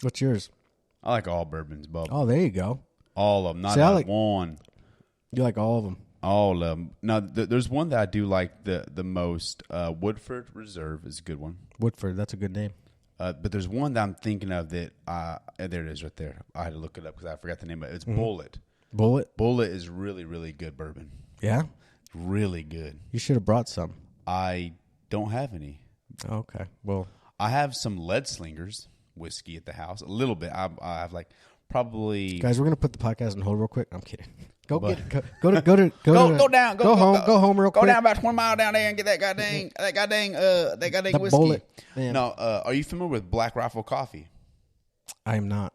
What's yours? I like all bourbons, bub. Oh, there you go. All of them, not one. You like all of them? All of them. Now, there's one that I do like the most. Woodford Reserve is a good one. Woodford, that's a good name. But there's one that I'm thinking of that. There it is right there. I had to look it up because I forgot the name of it. It's Bullet. Bullet is really, really good bourbon. Yeah? Really good. You should have brought some. I don't have any. Okay. Well, I have some Lead Slingers whiskey at the house. A little bit. I have like probably. Guys, we're gonna put the podcast on hold real quick. I'm kidding. Go home real quick. Go down about 20 miles down there and get that goddamn whiskey. Bullet. No, are you familiar with Black Rifle Coffee? I am not.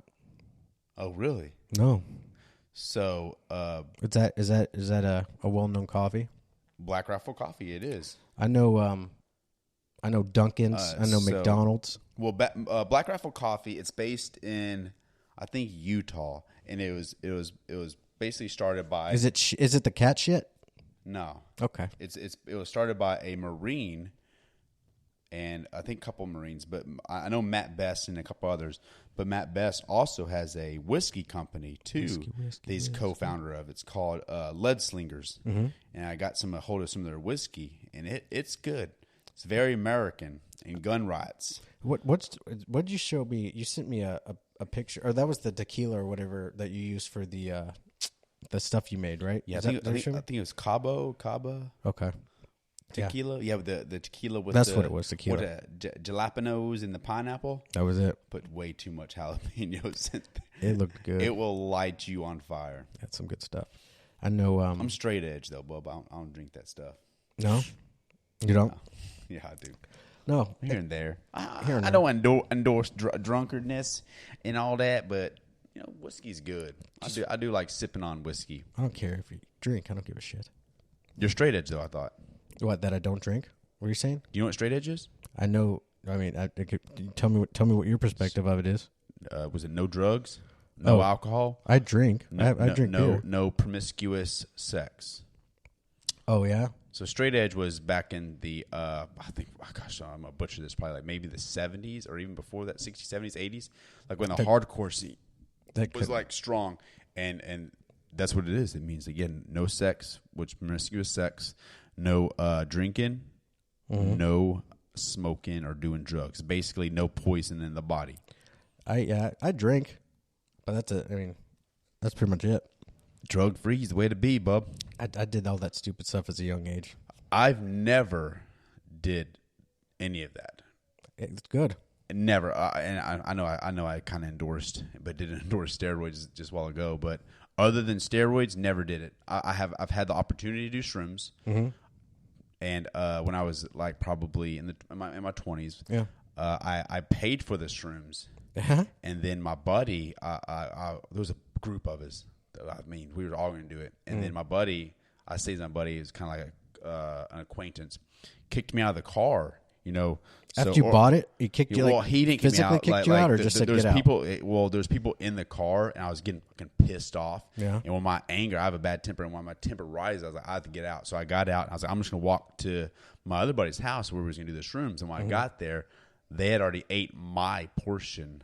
Oh, really? No. So, is that a well-known coffee? Black Rifle Coffee, it is. I know Dunkin's. I know McDonald's. Well, Black Rifle Coffee. It's based in, I think, Utah, and it was basically started by. Is it the cat shit? No. Okay. It was started by a Marine, and I think a couple of Marines, but I know Matt Best and a couple others. But Matt Best also has a whiskey company too. He's co-founder of. It's called Lead Slingers, and I got a hold of some of their whiskey, and it's good. It's very American and gun rights. What'd you show me? You sent me a picture, or that was the tequila or whatever that you used for the stuff you made, right? Yeah, I think it was Cabo. Okay. Tequila, yeah, the tequila with what it was, tequila. With jalapenos and the pineapple. That was it. Put way too much jalapenos in there. It looked good. It will light you on fire. That's some good stuff. I know. I'm straight edge though, bub. I don't drink that stuff. No, you don't. No. Yeah, I do. No, here and there. I don't endorse drunkardness and all that, but whiskey's good. I do like sipping on whiskey. I don't care if you drink. I don't give a shit. You're straight edge though, I thought. What, that I don't drink? What are you saying? Do you know what straight edge is? I know. I mean, tell me what your perspective of it is. Was it no drugs, no alcohol? I drink. I drink beer. No promiscuous sex. Oh yeah. So straight edge was back in the I think I'm gonna butcher this, probably like maybe the 70s or even before that, 60s, 70s, 80s, like when the hardcore scene was like strong, and that's what it is. It means again no sex, which promiscuous sex. No drinking, no smoking or doing drugs. Basically, no poison in the body. I drink, but that's pretty much it. Drug free is the way to be, bub. I did all that stupid stuff as a young age. I've never did any of that. It's good. Never. And I know I kind of endorsed, but didn't endorse steroids just a while ago. But other than steroids, never did it. I've had the opportunity to do shrooms. Mm-hmm. And when I was like probably in my 20s, I paid for the shrooms, and then my buddy, there was a group of us. We were all going to do it, and then my buddy, I say my buddy is kind of like an acquaintance, kicked me out of the car. After you bought it, he kicked you. Well, he didn't kick me out. Kicked you out, or just said get out? There's people in the car, and I was getting fucking pissed off. Yeah. And when my anger, I have a bad temper, and when my temper rises, I was like, I have to get out. So I got out, and I was like, I'm just gonna walk to my other buddy's house where we was gonna do the shrooms. And when I got there, they had already ate my portion.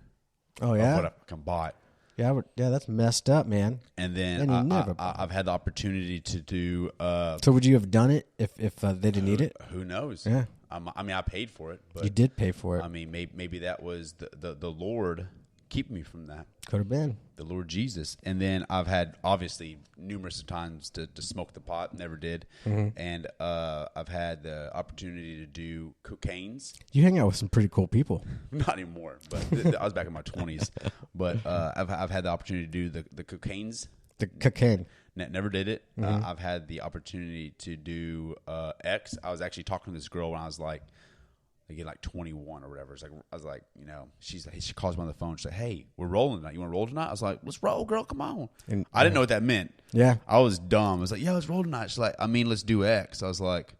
Oh yeah. Of what I fucking bought. Yeah, that's messed up, man. And then I've had the opportunity to do. So would you have done it if they didn't eat it? Who knows? Yeah. I paid for it. But you did pay for it. I mean, maybe that was the Lord keeping me from that. Could have been. The Lord Jesus. And then I've had, obviously, numerous times to smoke the pot. Never did. Mm-hmm. And I've had the opportunity to do cocaines. You hang out with some pretty cool people. Not anymore, but I was back in my 20s. But I've had the opportunity to do the cocaines. The cocaine. Never did it. Mm-hmm. I've had the opportunity to do X. I was actually talking to this girl when I was like 21 or whatever. I was like, she calls me on the phone. She's like, "Hey, we're rolling tonight. You want to roll tonight?" I was like, "Let's roll, girl. Come on." And I didn't know what that meant. Yeah, I was dumb. I was like, "Yeah, let's roll tonight." She's like, "Let's do X." I was like,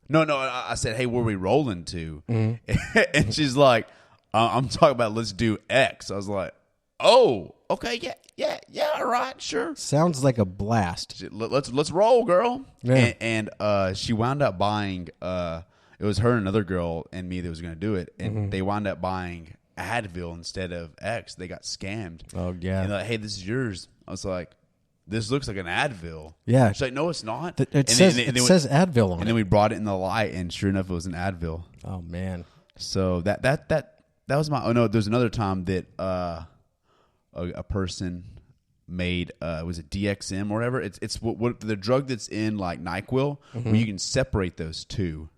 "No." I said, "Hey, where are we rolling to?" Mm-hmm. And she's like, "I'm talking about let's do X." I was like, "Oh, okay, yeah, all right, sure." Sounds like a blast. Let's roll, girl. Yeah. And she wound up buying. It was her and another girl and me that was going to do it, and they wound up buying Advil instead of X. They got scammed. Oh yeah. And they're like, hey, this is yours. I was like, this looks like an Advil. Yeah. She's like, no, it's not. It says Advil on it. And then we brought it in the light, and sure enough, it was an Advil. Oh man. So that was my. Oh no, there's another time that a person made was it DXM or whatever. It's what the drug that's in like NyQuil, where you can separate those two.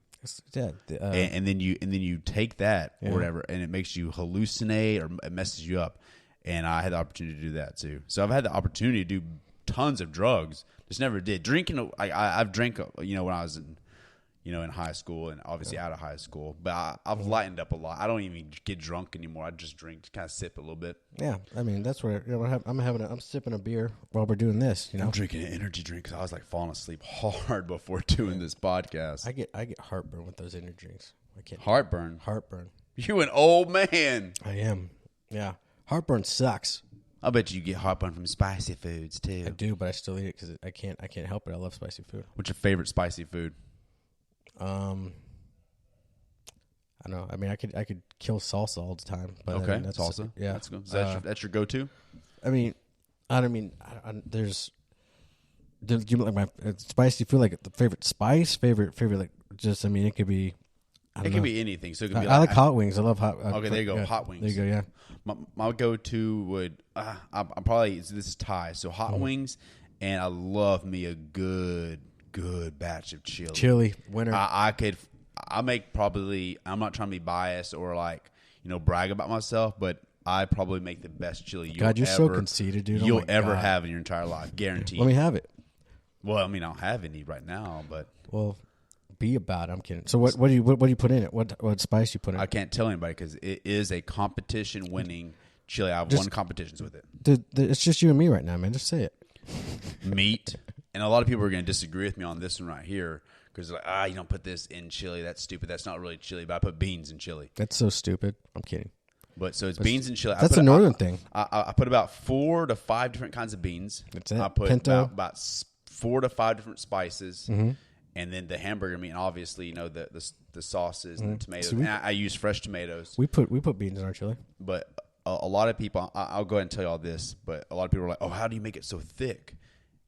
Yeah, and then you take that or whatever, and it makes you hallucinate or it messes you up. And I had the opportunity to do that too. So I've had the opportunity to do tons of drugs. Just never did drinking. I've drank, when I was in high school and obviously out of high school. But I've lightened up a lot. I don't even get drunk anymore. I just drink, kind of sip a little bit. Yeah, I mean that's where I'm sipping a beer while we're doing this. I'm drinking an energy drink because I was like falling asleep hard before doing this podcast. I get heartburn with those energy drinks. I can't. Heartburn. You an old man. I am. Yeah, heartburn sucks. I bet you get heartburn from spicy foods too. I do, but I still eat it because I can't help it. I love spicy food. What's your favorite spicy food? I don't know. I mean, I could kill salsa all the time. But okay, I mean, that's salsa. Yeah, that's good. That's your go-to. I mean, there's you know, like my spicy food, like the favorite spice, favorite like just. I mean, it could be. It can be anything. So it can be. I like hot wings. I love hot. Okay, there you go. Hot wings. There you go. Yeah. My go-to would. I'm probably this is tie. So hot wings, and I love me a good batch of chili. Chili winter. I make probably. I'm not trying to be biased or like brag about myself, but I probably make the best chili you're so conceited, dude. You'll ever have in your entire life, guaranteed. Let me have it. Well, I mean, I don't have any right now, but be about it. I'm kidding. So what do you put in it? What spice you put in it? I can't tell anybody because it is a competition-winning chili. I've won competitions with it. Dude, it's just you and me right now, man. Just say it. Meat. And a lot of people are going to disagree with me on this one right here because they're like, you don't put this in chili. That's stupid. That's not really chili. But I put beans in chili. That's so stupid. I'm kidding. But so it's beans and chili. That's a northern thing. I put about 4 to 5 different kinds of beans. That's it. I put Pinto. about 4 to 5 different spices. Mm-hmm. And then the hamburger meat, and obviously, the sauces and the tomatoes. And I use fresh tomatoes. We put beans in our chili. But a lot of people, I'll go ahead and tell you all this, but a lot of people are like, oh, how do you make it so thick?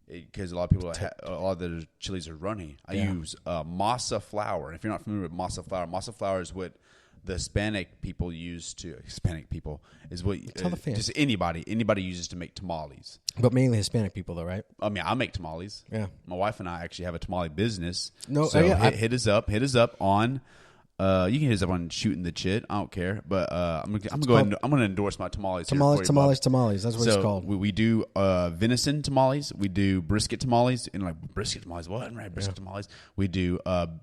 Because a lot of people, a lot of the chilies are runny. I use masa flour. And if you're not familiar with masa flour is what the Hispanic people use to is what just anybody uses to make tamales. But mainly Hispanic people, though, right? I mean, I make tamales. Yeah, my wife and I actually have a tamale business. No, so hit us up on. You can hit us up on Shootin the Chit. I don't care, but I'm gonna endorse my tamales. Tamales. That's what it's called. We do venison tamales. We do brisket tamales. And like brisket tamales, what? Right, brisket tamales. We do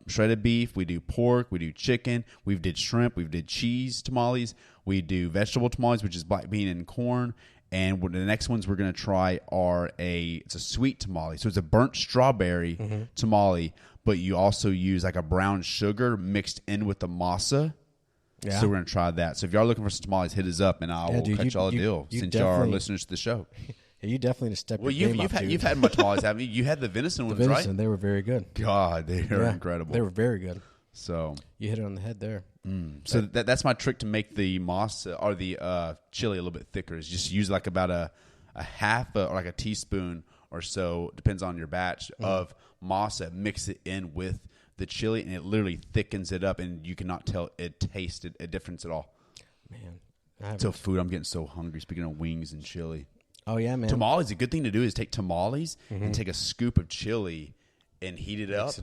shredded beef. We do pork. We do chicken. We did shrimp. We did cheese tamales. We do vegetable tamales, which is black bean and corn. And the next ones we're going to try it's a sweet tamale. So it's a burnt strawberry tamale, but you also use like a brown sugar mixed in with the masa. Yeah. So we're going to try that. So if y'all are looking for some tamales, hit us up and I will cut y'all a deal since y'all are listeners to the show. Yeah, you definitely need to step your game up, you've had my tamales, haven't you? You had the venison ones, right? They were very good. God, they are incredible. They were very good. So you hit it on the head there. So that's my trick to make the masa or the chili a little bit thicker. Is just use like about a half or like a teaspoon or so, depends on your batch of masa. Mix it in with the chili, and it literally thickens it up, and you cannot tell it tasted a difference at all. Man, so food, I'm getting so hungry. Speaking of wings and chili, oh yeah, man. Tamales. A good thing to do is take tamales and take a scoop of chili and heat it up,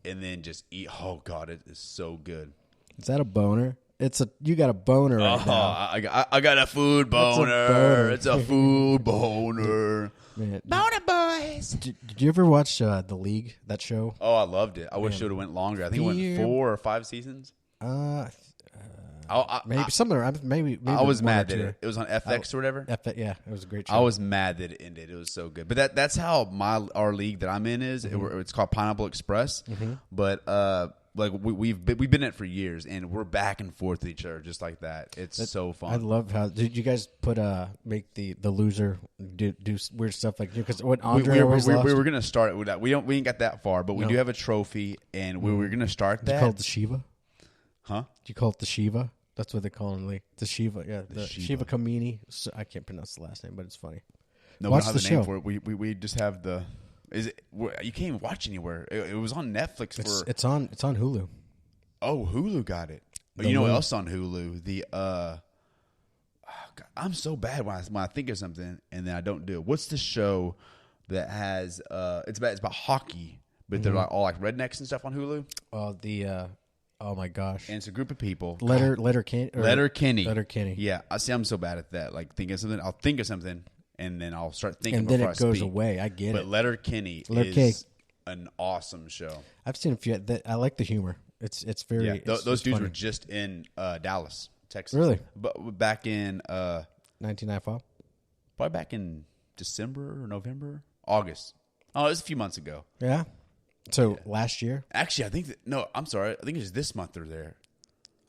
and then just eat. Oh God, it is so good. Is that a boner? You got a boner right now. I got a food boner. It's a food boner. Man, boner boys. Did you ever watch The League, that show? Oh, I loved it. I wish it would have went longer. I think it went 4 or 5 seasons. Maybe I was mad that it was on FX or whatever. Yeah, it was a great show. I was mad that it ended. It was so good. But that's how our league that I'm in is. It's called Pineapple Express. But like we've been in it for years, and we're back and forth with each other just like that. It's so fun. I love how did you guys make the loser do weird stuff like because what Andre we were gonna start with that. We ain't got that far, but we do have a trophy, and we were gonna start that. Did you call it the Shiva? Huh? Did you call it the Shiva? That's what they call him. Like the Shiva. Yeah, the Shiva Kamini. So, I can't pronounce the last name, but it's funny. No, Watch we don't the have a name show. for it. We just have the. Is it? You can't even watch anywhere. It was on Netflix for. It's on Hulu. Oh, Hulu got it. The You know what Hulu. else on Hulu? The oh God, I'm so bad when I think of something and then I don't do it. What's the show that has it's about hockey, but they're like all like rednecks and stuff on Hulu? Oh my gosh. And it's a group of people. Letterkenny. Letterkenny. Yeah, I see. I'm so bad at that. Like thinking of something, I'll think of something and then I'll start thinking. And then before it goes speak. away. I get But it. Letterkenny Letterkenny. is an awesome show. I've seen a few. I like the humor. It's very. Yeah, it's those dudes funny. were just in Dallas, Texas. Really? But back in 1995. probably back in December or November, August. Oh, it was a few months ago. Yeah. So last year. Actually, I think I'm sorry. I think it's this month they're there.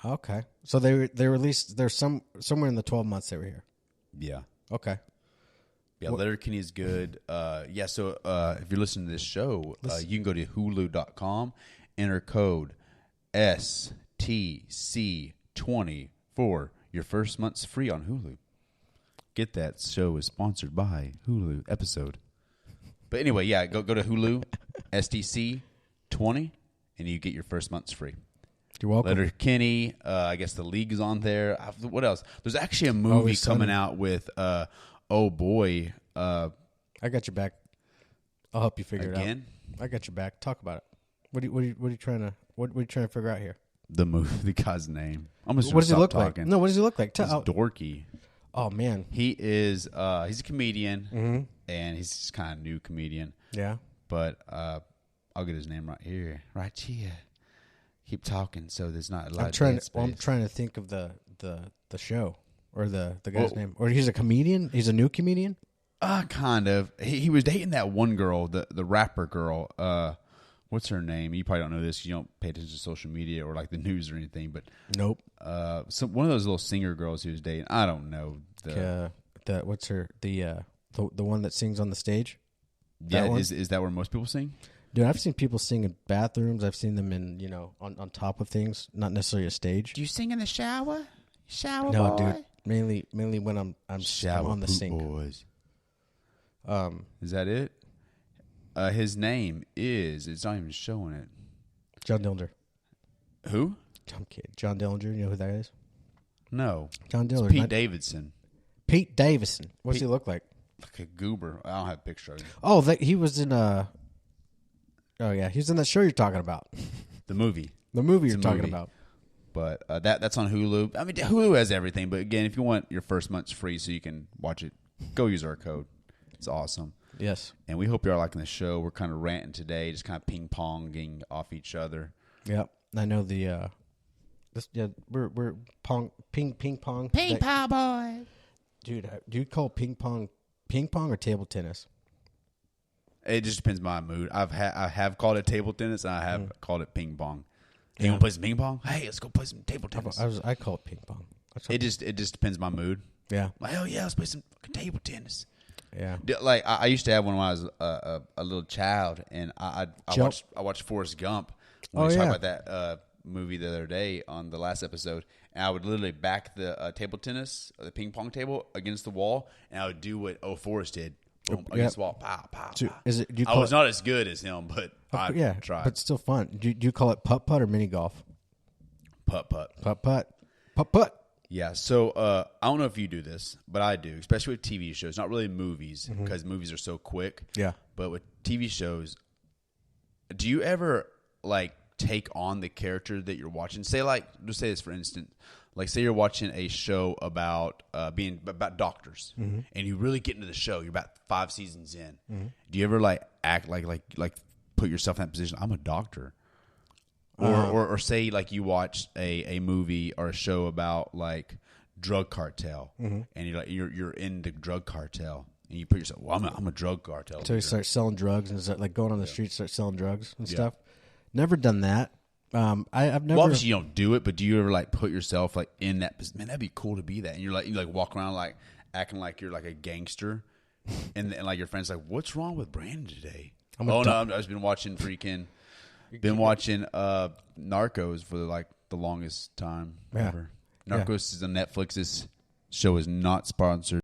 Okay. So they released. There's somewhere in the 12 months they were here. Yeah. Okay. Yeah, Letterkenny is good. Yeah, so if you're listening to this show, you can go to hulu.com, enter code STC20 for your first month's free on Hulu. Get that show is sponsored by Hulu episode. But anyway, yeah, go to Hulu, STC20, and you get your first month's free. You're welcome. Letterkenny, I guess The League is on there. What else? There's actually a movie coming out with, oh boy. I got your back. I'll help you figure Again? it out. I got your back. Talk about it. What are you trying to figure out here? The movie, the guy's name. I'm just What does he look talking. like? No, what does he look like? He's dorky. Oh man, He is. He's a comedian, and he's just kind of new comedian. yeah. But I'll get his name right here. Keep talking, so there's not a lot. I'm trying to think of the show or the guy's name. Or he's a comedian. He's a new comedian. Kind of. He was dating that one girl, the rapper girl. What's her name? You probably don't know this. You don't pay attention to social media or like the news or anything. But Nope. So one of those little singer girls he was dating. I don't know. What's her the one that sings on the stage? Yeah, is that where most people sing? Dude, I've seen people sing in bathrooms. I've seen them in on top of things, not necessarily a stage. Do you sing in the shower? Shower No, boy? dude. Mainly when I'm Shower on the poop sink. boys. Is that it? His name is. It's not even showing it. John Dillinger. Who? I'm kidding. John Dillinger. You know who that is? No. John It's Dillinger. Pete Davidson. Pete Davidson. What's he look like? Like a goober. I don't have a picture of him. Oh, he was in Oh yeah, he's in that show you're talking about. The movie. The movie It's you're a talking movie. about. But that's on Hulu. I mean, Hulu has everything. But again, if you want your first month's free so you can watch it, go use our code. It's awesome. Yes. And we hope you are liking the show. We're kind of ranting today, just kind of ping-ponging off each other. Yep. I know we're ping pong. Ping pong boy. Dude, do you call ping pong or table tennis? It just depends on my mood. I have called it table tennis, and I have called it ping pong. Hey, Yeah. you want to play some ping pong? Hey, let's go play some table tennis. I call it ping pong. It just depends on my mood. Yeah. Like, hell yeah, let's play some fucking table tennis. Yeah. Like I used to have one when I was a little child, and I watched Forrest Gump. When we talked about that movie the other day on the last episode, and I would literally back the table tennis, or the ping pong table against the wall, and I would do what Forrest did. Boom, against the wall, pow, pow, So, pow. do you I call was not as good as him, but I tried. but still fun. Do you call it putt putt or mini golf? Putt. Putt putt. Yeah, so I don't know if you do this, but I do, especially with TV shows. Not really movies, because movies are so quick. Yeah. But with TV shows, do you ever like take on the character that you're watching? Say just say this for instance, like say you're watching a show about about doctors, and you really get into the show. You're about 5 seasons in. Do you ever like act like put yourself in that position? I'm a doctor. Or say like you watch a movie or a show about like drug cartel, and you're in the drug cartel, and you put yourself. Well, I'm a drug cartel. So you start selling drugs and start like going on the street, start selling drugs and stuff. Never done that. I've never. Well, obviously you don't do it, but do you ever like put yourself like in that position? Man, that'd be cool to be that. And you walk around like acting like you're like a gangster, and like your friends like, what's wrong with Brandon today? I've just been watching Narcos for like the longest time ever. Narcos is on Netflix. This show is not sponsored